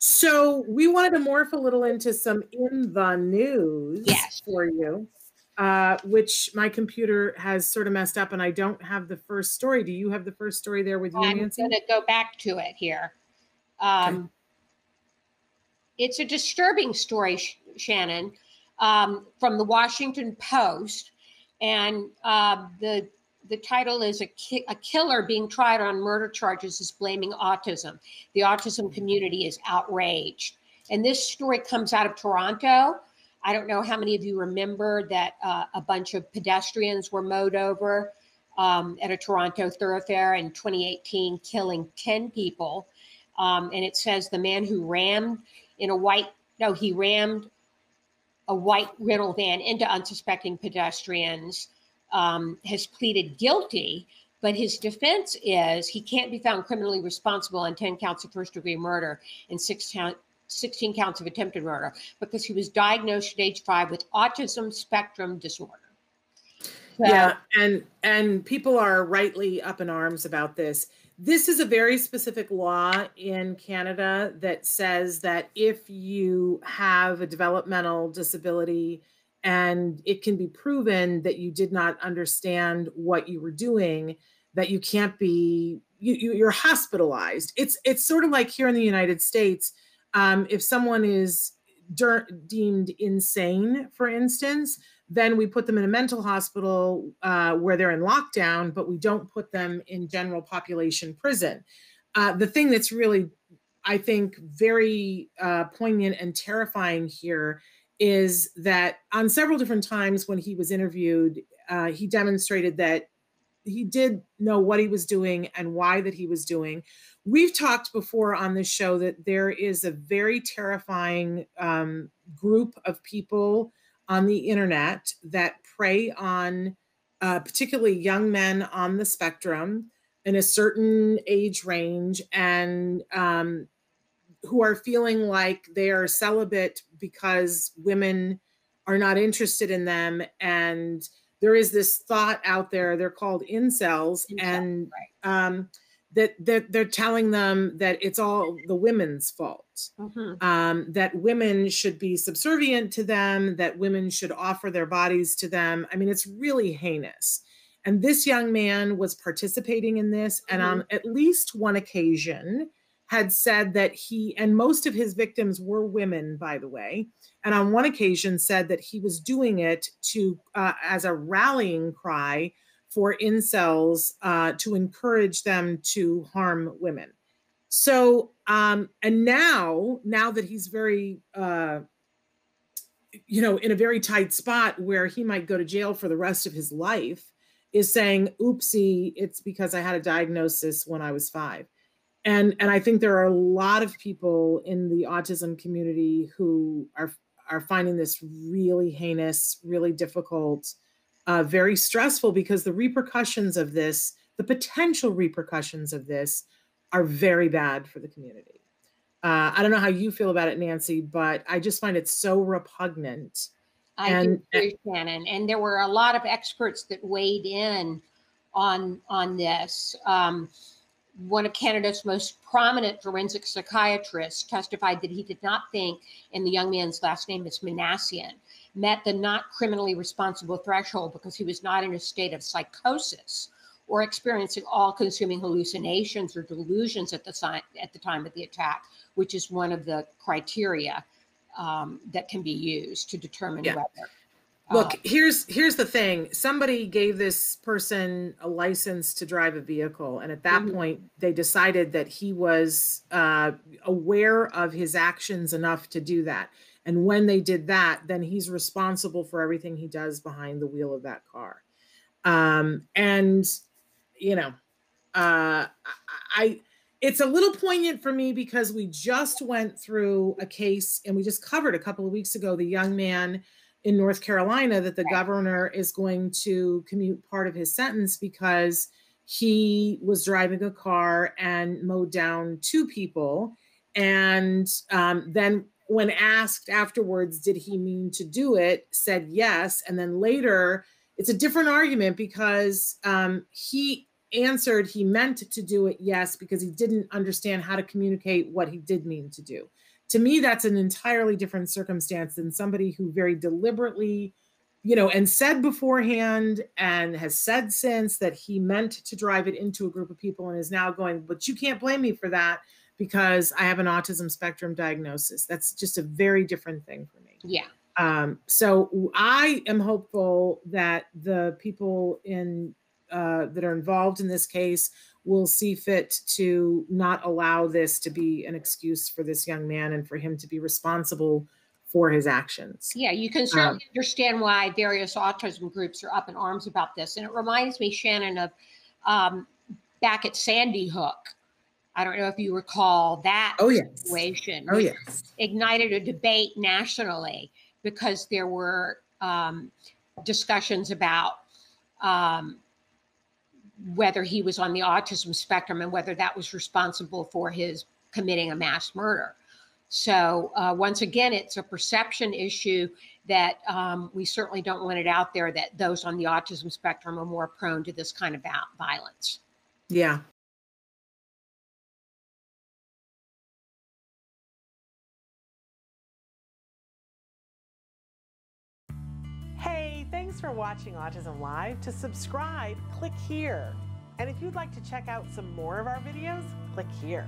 So we wanted to morph a little into some in the news for you, which my computer has sort of messed up and I don't have the first story. Do you have the first story there with you, Nancy? I'm going to go back to it here. Okay. It's a disturbing story, Shannon, from the Washington Post. And the title is a killer being tried on murder charges is blaming autism. The autism community is outraged. And this story comes out of Toronto. I don't know how many of you remember that a bunch of pedestrians were mowed over at a Toronto thoroughfare in 2018, killing 10 people. And it says the man who rammed he rammed a white rental van into unsuspecting pedestrians, has pleaded guilty, but his defense is he can't be found criminally responsible on 10 counts of first-degree murder and 16 counts of attempted murder because he was diagnosed at age 5 with autism spectrum disorder. So, yeah, and people are rightly up in arms about this. This is a very specific law in Canada that says that if you have a developmental disability and it can be proven that you did not understand what you were doing, that you can't be, you're hospitalized. It's sort of like here in the United States, if someone is deemed insane, for instance, then we put them in a mental hospital where they're in lockdown, but we don't put them in general population prison. The thing that's really, I think, very poignant and terrifying here is that on several different times when he was interviewed, he demonstrated that he did know what he was doing and why that he was doing. We've talked before on this show that there is a very terrifying group of people on the internet that prey on particularly young men on the spectrum in a certain age range and who are feeling like they are celibate because women are not interested in them. And there is this thought out there, they're called incels, and right. That they're telling them that it's all the women's fault, that women should be subservient to them, that women should offer their bodies to them. I mean, it's really heinous. And this young man was participating in this, and on at least one occasion had said that he, and most of his victims were women, by the way, and on one occasion said that he was doing it to as a rallying cry for incels to encourage them to harm women. So, and now that he's very, in a very tight spot where he might go to jail for the rest of his life, is saying, oopsie, it's because I had a diagnosis when I was 5. And I think there are a lot of people in the autism community who are finding this really heinous, really difficult, very stressful, because the repercussions of this, the potential repercussions of this, are very bad for the community. I don't know how you feel about it, Nancy, but I just find it so repugnant. I do agree, Shannon. And there were a lot of experts that weighed in on this. One of Canada's most prominent forensic psychiatrists testified that he did not think, and the young man's last name is Manassian, met the not criminally responsible threshold because he was not in a state of psychosis or experiencing all-consuming hallucinations or delusions at the time of the attack, which is one of the criteria that can be used to determine whether. Look, here's the thing. Somebody gave this person a license to drive a vehicle. And at that point, they decided that he was aware of his actions enough to do that. And when they did that, then he's responsible for everything he does behind the wheel of that car. It's a little poignant for me because we just went through a case, and we just covered a couple of weeks ago, the young man in North Carolina that the governor is going to commute part of his sentence because he was driving a car and mowed down 2 people. And then when asked afterwards, did he mean to do it, said yes. And then later, it's a different argument because he answered he meant to do it, yes, because he didn't understand how to communicate what he did mean to do. To me, that's an entirely different circumstance than somebody who very deliberately, and said beforehand and has said since that he meant to drive it into a group of people and is now going, but you can't blame me for that because I have an autism spectrum diagnosis. That's just a very different thing for me. Yeah. So I am hopeful that the people that are involved in this case will see fit to not allow this to be an excuse for this young man and for him to be responsible for his actions. Yeah, you can certainly understand why various autism groups are up in arms about this. And it reminds me, Shannon, of back at Sandy Hook. I don't know if you recall that situation. Oh, yes. Ignited a debate nationally because there were discussions about whether he was on the autism spectrum and whether that was responsible for his committing a mass murder. So once again, it's a perception issue that we certainly don't want it out there that those on the autism spectrum are more prone to this kind of violence. Yeah. Hey, thanks for watching Autism Live. To subscribe, click here. And if you'd like to check out some more of our videos, click here.